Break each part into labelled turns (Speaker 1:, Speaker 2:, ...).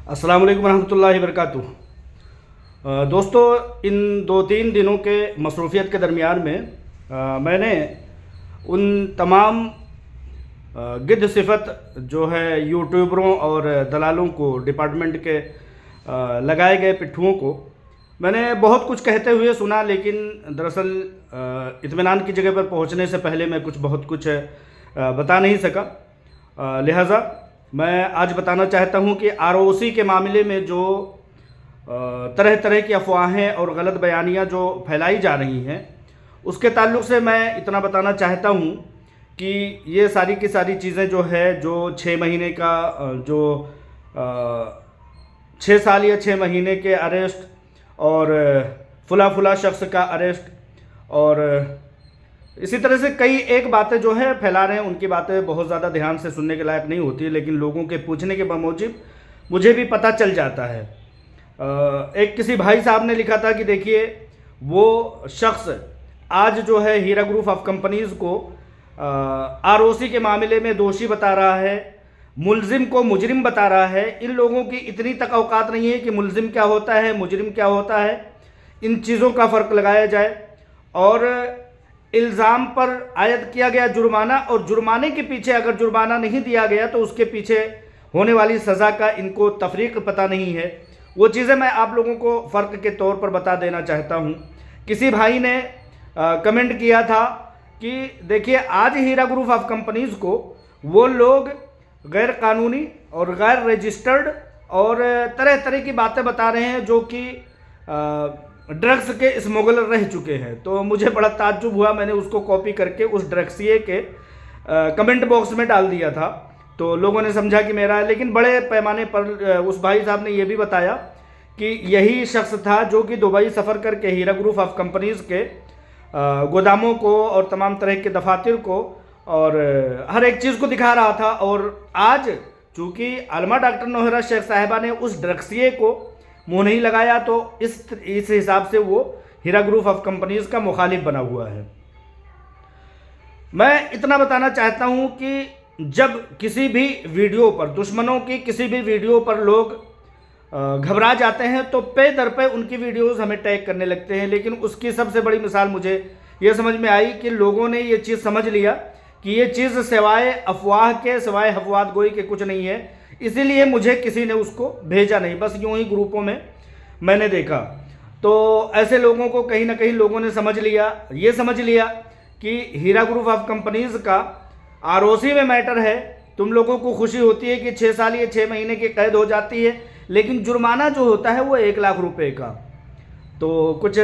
Speaker 1: अस्सलाम वालेकुम रहमतुल्लाहि वबरकातुहू। दोस्तों, इन 2-3 दिनों के मसरूफ़ियत के दरमियान में मैंने उन तमाम गिद्ध सिफत जो है यूट्यूबरों और दलालों को, डिपार्टमेंट के लगाए गए पिट्ठुओं को मैंने बहुत कुछ कहते हुए सुना, लेकिन दरअसल इत्मीनान की जगह पर पहुंचने से पहले मैं बहुत कुछ बता नहीं सका। लिहाजा मैं आज बताना चाहता हूं कि आरओसी के मामले में जो तरह तरह की अफवाहें और गलत बयानियां जो फैलाई जा रही हैं, उसके ताल्लुक़ से मैं इतना बताना चाहता हूं कि ये सारी की सारी चीज़ें जो है, जो 6 महीने का जो 6 साल या 6 महीने के अरेस्ट और फुला शख्स का अरेस्ट और इसी तरह से कई एक बातें जो है फैला रहे हैं, उनकी बातें बहुत ज़्यादा ध्यान से सुनने के लायक नहीं होती, लेकिन लोगों के पूछने के बमौजिब मुझे भी पता चल जाता है। एक किसी भाई साहब ने लिखा था कि देखिए, वो शख्स आज जो है हीरा ग्रुप ऑफ कंपनीज़ को आरओसी के मामले में दोषी बता रहा है, मुलजिम को मुजरिम बता रहा है। इन लोगों की इतनी तक औकात नहीं है कि मुलजिम क्या होता है, मुजरिम क्या होता है, इन चीज़ों का फ़र्क लगाया जाए और इल्ज़ाम पर आयद किया गया जुर्माना, और जुर्माने के पीछे अगर जुर्माना नहीं दिया गया तो उसके पीछे होने वाली सज़ा का इनको तफरीक पता नहीं है। वो चीज़ें मैं आप लोगों को फ़र्क के तौर पर बता देना चाहता हूँ। किसी भाई ने कमेंट किया था कि देखिए, आज हीरा ग्रुप ऑफ कंपनीज़ को वो लोग गैर कानूनी और गैर रजिस्टर्ड और तरह तरह की बातें बता रहे हैं जो कि ड्रग्स के स्मगलर रह चुके हैं। तो मुझे बड़ा ताज्जुब हुआ, मैंने उसको कॉपी करके उस ड्रग्सिए के कमेंट बॉक्स में डाल दिया था, तो लोगों ने समझा कि मेरा है। लेकिन बड़े पैमाने पर उस भाई साहब ने यह भी बताया कि यही शख्स था जो कि दुबई सफ़र करके हीरा ग्रुप ऑफ कंपनीज़ के गोदामों को और तमाम तरह के दफातर को और हर एक चीज़ को दिखा रहा था। और आज चूँकि आलमा डॉक्टर नौहरा शेख साहिबा ने उस ड्रग्सिए को मुंह नहीं लगाया, तो इस हिसाब से वो हीरा ग्रुप ऑफ कंपनीज़ का मुखालिफ बना हुआ है। मैं इतना बताना चाहता हूं कि जब किसी भी वीडियो पर, दुश्मनों की किसी भी वीडियो पर लोग घबरा जाते हैं तो पे दर पे उनकी वीडियोस हमें टैग करने लगते हैं। लेकिन उसकी सबसे बड़ी मिसाल मुझे ये समझ में आई कि लोगों ने ये चीज़ समझ लिया कि ये चीज़ सिवाय अफवाह के, सिवाय हफवाद गोई के कुछ नहीं है, इसीलिए मुझे किसी ने उसको भेजा नहीं, बस यूं ही ग्रुपों में मैंने देखा। तो ऐसे लोगों को कहीं ना कहीं लोगों ने समझ लिया, ये समझ लिया कि हीरा ग्रुप ऑफ कंपनीज़ का आरओसी में मैटर है। तुम लोगों को खुशी होती है कि 6 साल या 6 महीने की कैद हो जाती है, लेकिन जुर्माना जो होता है वो 1 लाख रुपए का। तो कुछ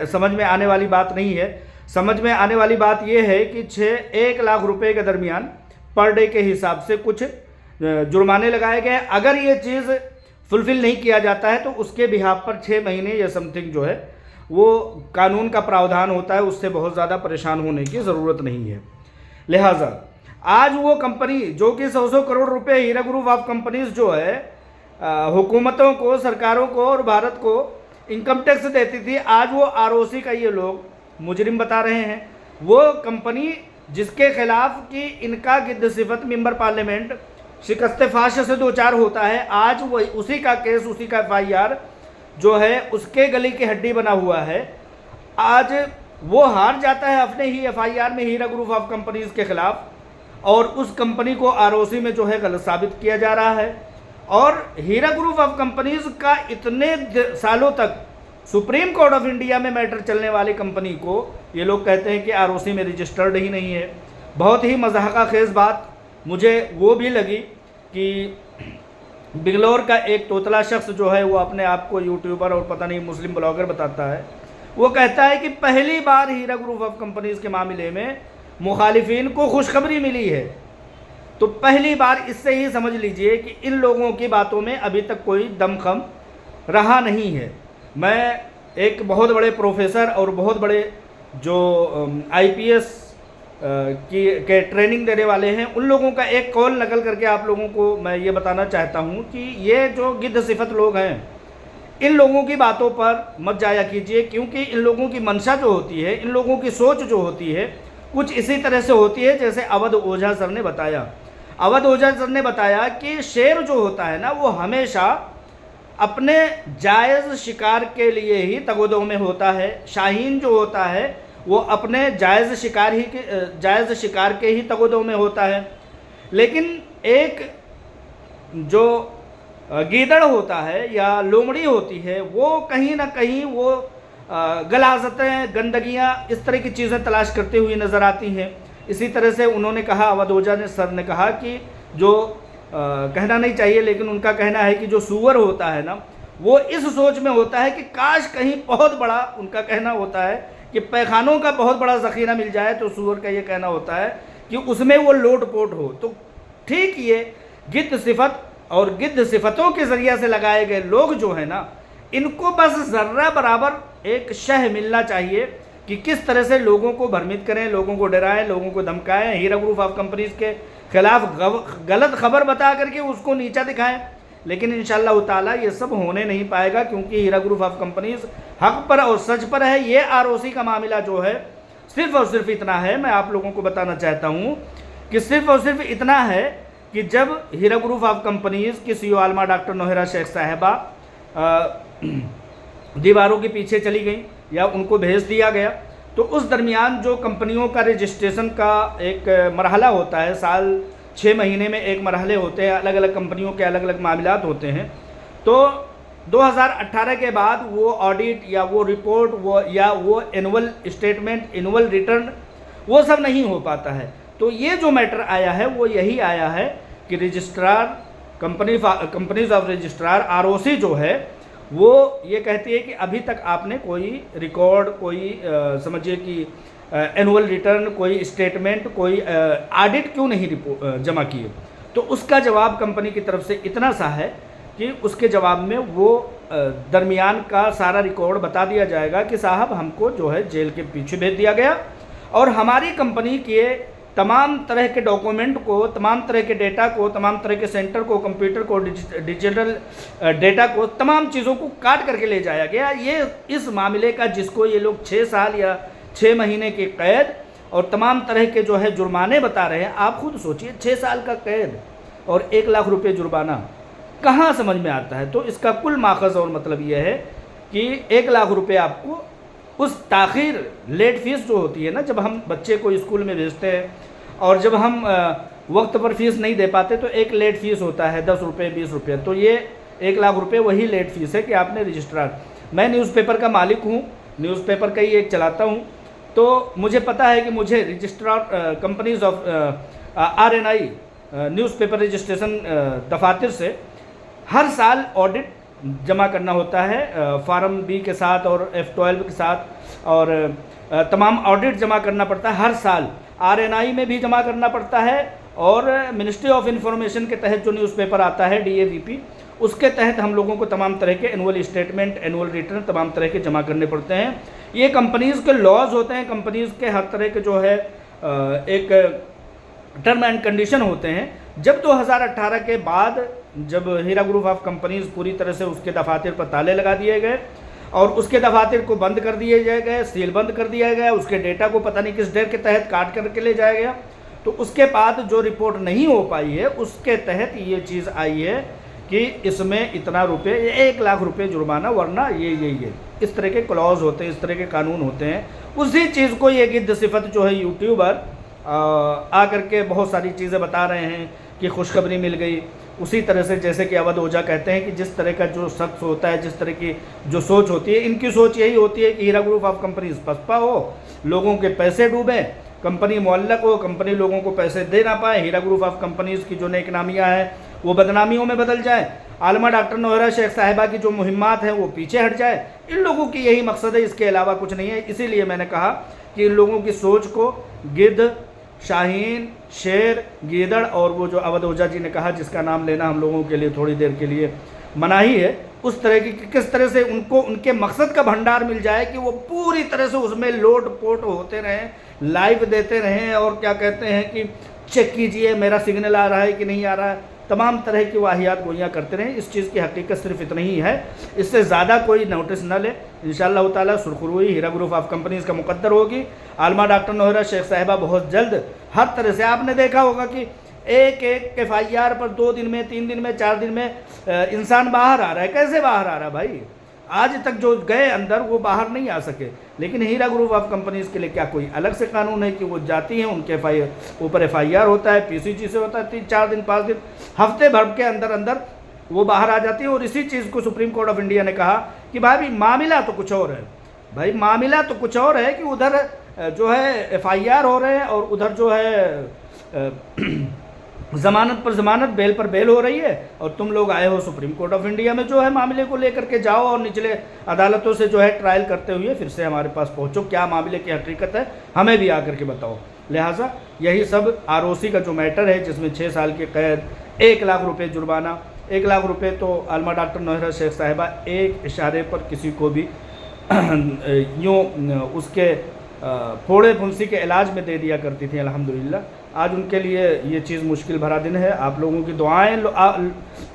Speaker 1: समझ में आने वाली बात नहीं है। समझ में आने वाली बात यह है कि 1 लाख रुपए के दरमियान पर डे के हिसाब से कुछ जुर्माने लगाए गए। अगर ये चीज़ फुलफ़िल नहीं किया जाता है तो उसके बिहाफ पर 6 महीने या समथिंग जो है वो कानून का प्रावधान होता है, उससे बहुत ज़्यादा परेशान होने की ज़रूरत नहीं है। लिहाजा आज वो कंपनी जो कि 100 करोड़ रुपए हीरा ग्रुप ऑफ कंपनीज़ जो है हुकूमतों को, सरकारों को और भारत को इनकम टैक्स देती थी, आज वो आरओसी का ये लोग मुजरिम बता रहे हैं। वो कंपनी जिसके खिलाफ कि इनका गिद्ध सिफत मेंबर पार्लियामेंट शिकस्त फाश से 2 चार होता है, आज वो उसी का केस, उसी का FIR जो है उसके गली की हड्डी बना हुआ है। आज वो हार जाता है अपने ही FIR में हीरा ग्रुप ऑफ कंपनीज़ के खिलाफ, और उस कंपनी को आरओसी में जो है गलत साबित किया जा रहा है। और हीरा ग्रुप ऑफ कंपनीज़ का इतने सालों तक सुप्रीम कोर्ट ऑफ इंडिया में मैटर चलने वाली कंपनी को ये लोग कहते हैं कि आरओसी में रजिस्टर्ड ही नहीं है। बहुत ही मज़ाक़ा खेज़ बात मुझे वो भी लगी कि बिगलौर का एक तोतला शख्स जो है वो अपने आप को यूट्यूबर और पता नहीं मुस्लिम ब्लॉगर बताता है। वो कहता है कि पहली बार हीरा ग्रुप ऑफ कंपनीज़ के मामले में मुखालिफिन को खुशखबरी मिली है। तो पहली बार इससे ही समझ लीजिए कि इन लोगों की बातों में अभी तक कोई दमखम रहा नहीं है। मैं एक बहुत बड़े प्रोफेसर और बहुत बड़े जो IPS के ट्रेनिंग देने वाले हैं, उन लोगों का एक कॉल नकल करके आप लोगों को मैं ये बताना चाहता हूँ कि ये जो गिद्ध सिफत लोग हैं, इन लोगों की बातों पर मत जाया कीजिए, क्योंकि इन लोगों की मंशा जो होती है, इन लोगों की सोच जो होती है, कुछ इसी तरह से होती है जैसे अवध ओझा सर ने बताया। अवध ओझा सर ने बताया कि शेर जो होता है ना वो हमेशा अपने जायज़ शिकार के लिए ही तगोदो में होता है। शाहीन जो होता है वो अपने जायज़ शिकार के ही तगोदो में होता है। लेकिन एक जो गीदड़ होता है या लोमड़ी होती है वो कहीं ना कहीं वो गलाज़तें, गंदगियाँ, इस तरह की चीज़ें तलाश करती हुई नज़र आती हैं। इसी तरह से उन्होंने कहा, अवध ओझा ने सर ने कहा कि जो कहना नहीं चाहिए लेकिन उनका कहना है कि जो सूअर होता है ना वो इस सोच में होता है कि काश कहीं बहुत बड़ा, उनका कहना होता है कि पैखानों का बहुत बड़ा ज़ख़ीरा मिल जाए, तो सूअर का ये कहना होता है कि उसमें वो लोट पोट हो। तो ठीक ये गिद्ध सिफत और गिद्ध सिफतों के ज़रिए से लगाए गए लोग जो है ना, इनको बस ज़र्रा बराबर एक शह मिलना चाहिए कि किस तरह से लोगों को भ्रमित करें, लोगों को डराएं, लोगों को धमकाएं, हीरा ग्रुप ऑफ कंपनीज़ के खिलाफ गलत खबर बता करके उसको नीचा दिखाएं। लेकिन इंशाअल्लाह ताला ये सब होने नहीं पाएगा, क्योंकि हीरा ग्रुप ऑफ कंपनीज़ हक पर और सच पर है। ये आरओसी का मामला जो है सिर्फ़ और सिर्फ इतना है, मैं आप लोगों को बताना चाहता हूँ कि सिर्फ़ और सिर्फ इतना है कि जब हीरा ग्रुप ऑफ कंपनीज़ की CEO आलमा डॉक्टर नौहरा शेख साहिबा दीवारों के पीछे चली गई या उनको भेज दिया गया, तो उस दरमियान जो कंपनियों का रजिस्ट्रेशन का एक मरहला होता है, साल 6 महीने में एक मरहले होते हैं, अलग अलग कंपनियों के अलग अलग मामलात होते हैं। तो 2018 के बाद वो ऑडिट या वो रिपोर्ट वो एनुअल स्टेटमेंट, एनुअल रिटर्न, वो सब नहीं हो पाता है। तो ये जो मैटर आया है वो यही आया है कि registrar companies of registrar ROC जो है वो ये कहती है कि अभी तक आपने कोई रिकॉर्ड, कोई समझिए कि एनुअल रिटर्न, कोई स्टेटमेंट, कोई ऑडिट क्यों नहीं जमा किए। तो उसका जवाब कंपनी की तरफ से इतना सा है कि उसके जवाब में वो दरमियान का सारा रिकॉर्ड बता दिया जाएगा कि साहब हमको जो है जेल के पीछे भेज दिया गया और हमारी कंपनी के तमाम तरह के डॉक्यूमेंट को, तमाम तरह के डेटा को, तमाम तरह के सेंटर को, कंप्यूटर को, डिजिटल डेटा को, तमाम चीज़ों को काट करके ले जाया गया। ये इस मामले का जिसको ये लोग 6 साल या 6 महीने की कैद और तमाम तरह के जो है जुर्माने बता रहे हैं, आप खुद सोचिए 6 साल का कैद और 1 लाख रुपये जुर्माना कहाँ समझ में आता है। तो इसका कुल माखज़ और मतलब यह है कि 1 लाख रुपये आपको उस ताख़ीर, लेट फीस जो होती है ना, जब हम बच्चे को स्कूल में भेजते हैं और जब हम वक्त पर फीस नहीं दे पाते तो एक लेट फीस होता है 10 रुपये 20 रुपये। तो ये 1 लाख रुपये वही लेट फीस है कि आपने रजिस्ट्रार, मैं न्यूज़पेपर का मालिक हूँ, न्यूज़पेपर का ही एक चलाता हूँ, तो मुझे पता है कि मुझे registrar companies of RNI newspaper registration दफातर से हर साल ऑडिट जमा करना होता है, फार्म B के साथ और F12 के साथ, और तमाम ऑडिट जमा करना पड़ता है हर साल। RNI में भी जमा करना पड़ता है और मिनिस्ट्री ऑफ इंफॉर्मेशन के तहत जो न्यूज़पेपर आता है DAVP, उसके तहत हम लोगों को तमाम तरह के एनुअल स्टेटमेंट, एनुअल रिटर्न तमाम तरह के जमा करने पड़ते हैं। ये कंपनीज़ के लॉज होते हैं, कंपनीज़ के हर तरह के जो है एक टर्म एंड कंडीशन होते हैं। जब 2018 के बाद जब हीरा ग्रुप ऑफ कंपनीज़ पूरी तरह से उसके दफातर पर ताले लगा दिए गए और उसके दफातर को बंद कर दिए गए, सील बंद कर दिया गया, उसके डेटा को पता नहीं किस डर के तहत काट करके ले जाया गया, तो उसके बाद जो रिपोर्ट नहीं हो पाई है उसके तहत ये चीज़ आई है कि इसमें इतना रुपये, 1 लाख रुपये जुर्माना, वरना ये इस तरह के क्लॉज होते हैं, इस तरह के कानून होते हैं। उसी चीज़ को ये गिद्ध सिफत जो है यूट्यूबर आकर के बहुत सारी चीज़ें बता रहे हैं कि खुशखबरी मिल गई। उसी तरह से जैसे कि अवध ओझा कहते हैं कि जिस तरह का जो शख्स होता है, जिस तरह की जो सोच होती है, इनकी सोच यही होती है कि हीरा ग्रुप ऑफ कंपनीज पसपा हो, लोगों के पैसे डूबें, कंपनी मुअल्लक हो, कंपनी लोगों को पैसे दे ना पाए, हीरा ग्रुप ऑफ कंपनीज की जो नेकनामियाँ हैं वो बदनामियों में बदल जाए, आलमा डॉक्टर नौहरा शेख साहिबा की जो मुहिम्मात हैं वो पीछे हट जाए। इन लोगों की यही मकसद है, इसके अलावा कुछ नहीं है। इसीलिए मैंने कहा कि इन लोगों की सोच को गिद्ध, शाहीन, शेर, गीदड़ और वो जो अवध ओझा जी ने कहा जिसका नाम लेना हम लोगों के लिए थोड़ी देर के लिए मनाही है, उस तरह की किस तरह से उनको उनके मकसद का भंडार मिल जाए कि वो पूरी तरह से उसमें लोट पोट होते रहें, लाइव देते रहें और क्या कहते हैं कि चेक कीजिए मेरा सिग्नल आ रहा है कि नहीं आ रहा है, तमाम तरह की वाहियात गोइयाँ करते रहें। इस चीज़ की हकीकत सिर्फ इतना ही है, इससे ज़्यादा कोई नोटिस न ले। इंशाअल्लाह ताला सुरखरुई हीरा ग्रुप ऑफ कंपनीज़ का मुकद्दर होगी। आलमा डॉक्टर नौहरा शेख साहिबा बहुत जल्द हर तरह से, आपने देखा होगा कि एक एक FIR पर 2 दिन में, 3 दिन में, 4 दिन में इंसान बाहर आ रहा है। कैसे बाहर आ रहा है भाई? आज तक जो गए अंदर वो बाहर नहीं आ सके। लेकिन हीरा ग्रुप ऑफ कंपनीज़ के लिए क्या कोई अलग से कानून है कि वो जाती हैं, उनके ऊपर FIR होता है, PCG से होता है, 3-4 दिन 5 दिन, हफ्ते भर के अंदर अंदर वो बाहर आ जाती है। और इसी चीज़ को सुप्रीम कोर्ट ऑफ इंडिया ने कहा कि भाई मामला तो कुछ और है, भाई मामला तो कुछ और है कि उधर जो है FIR हो रहे हैं और उधर जो है ज़मानत पर ज़मानत, बेल पर बेल हो रही है, और तुम लोग आए हो सुप्रीम कोर्ट ऑफ इंडिया में जो है मामले को लेकर के जाओ और निचले अदालतों से जो है ट्रायल करते हुए फिर से हमारे पास पहुंचो, क्या मामले की हकीकत है हमें भी आकर के बताओ। लिहाजा यही सब ROC का जो मैटर है, जिसमें 6 साल की कैद, 1 लाख रुपये जुर्माना, 1 लाख रुपये तो आलमा डॉक्टर नौहरा शेख साहिबा एक इशारे पर किसी को भी यूँ उसके फोड़े फुंसी के इलाज में दे दिया करती थी। अल्हम्दुलिल्लाह आज उनके लिए ये चीज़ मुश्किल भरा दिन है। आप लोगों की दुआएं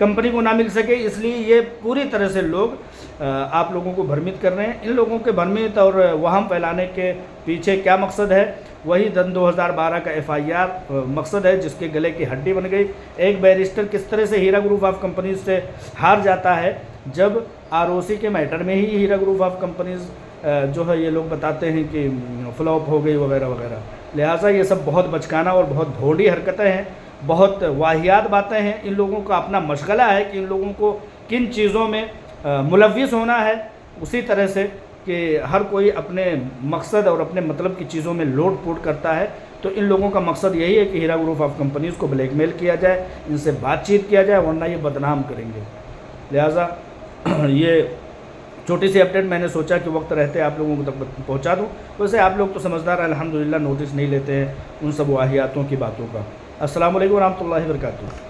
Speaker 1: कंपनी को ना मिल सके, इसलिए ये पूरी तरह से लोग आप लोगों को भ्रमित कर रहे हैं। इन लोगों के भ्रमित और वहम फैलाने के पीछे क्या मकसद है? वही सन 2012 का FIR मकसद है, जिसके गले की हड्डी बन गई। एक बैरिस्टर किस तरह से हीरा ग्रुप ऑफ कंपनीज से हार जाता है, जब ROC के मैटर में ही हीरा ग्रुप ऑफ कंपनीज जो है ये लोग बताते हैं कि फ्लॉप हो गई वगैरह वगैरह। लिहाजा ये सब बहुत बचकाना और बहुत भोंडी हरकतें हैं, बहुत वाहियात बातें हैं। इन लोगों का अपना मशगला है कि इन लोगों को किन चीज़ों में मुलव्विस होना है, उसी तरह से कि हर कोई अपने मकसद और अपने मतलब की चीज़ों में लोट पोट करता है। तो इन लोगों का मकसद यही है कि हीरा ग्रुप ऑफ कंपनीज़ को ब्लैकमेल किया जाए, इनसे बातचीत किया जाए, वरना ये बदनाम करेंगे। लिहाजा ये छोटी सी अपडेट मैंने सोचा कि वक्त रहते आप लोगों को तक पहुंचा दूं। वैसे आप लोग तो समझदार अल्हम्दुलिल्लाह नोटिस नहीं लेते हैं उन सब वाहियातों की बातों का। अस्सलाम वालेकुम रहमतुल्लाहि व बरकातुहू।